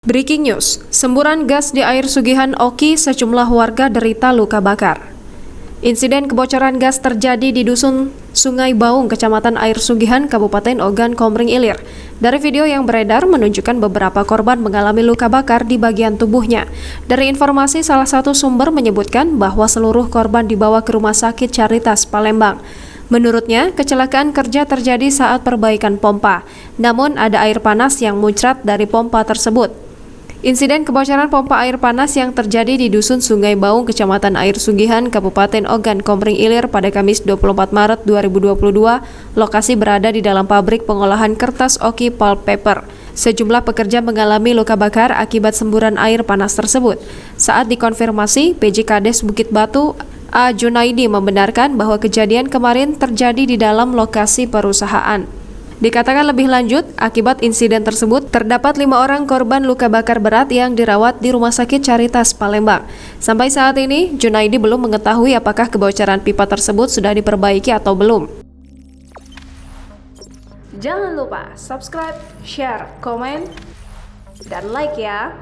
Breaking news, semburan gas di air Sugihan Oki, sejumlah warga derita luka bakar. Insiden kebocoran gas terjadi di Dusun Sungai Baung, Kecamatan Air Sugihan, Kabupaten Ogan Komering Ilir. Dari video yang beredar menunjukkan beberapa korban mengalami luka bakar di bagian tubuhnya. Dari informasi salah satu sumber menyebutkan bahwa seluruh korban dibawa ke Rumah Sakit Caritas Palembang. Menurutnya, kecelakaan kerja terjadi saat perbaikan pompa, namun ada air panas yang muncrat dari pompa tersebut. Insiden kebocoran pompa air panas yang terjadi di Dusun Sungai Baung, Kecamatan Air Sugihan, Kabupaten Ogan Komering Ilir pada Kamis 24 Maret 2022, lokasi berada di dalam pabrik pengolahan kertas Oki Pulp Paper. Sejumlah pekerja mengalami luka bakar akibat semburan air panas tersebut. Saat dikonfirmasi, PJ Kades Bukit Batu, A. Junaidi membenarkan bahwa kejadian kemarin terjadi di dalam lokasi perusahaan. Dikatakan lebih lanjut, akibat insiden tersebut, terdapat 5 orang korban luka bakar berat yang dirawat di Rumah Sakit Caritas Palembang. Sampai saat ini, Junaidi belum mengetahui apakah kebocoran pipa tersebut sudah diperbaiki atau belum. Jangan lupa subscribe, share, komen, dan like ya!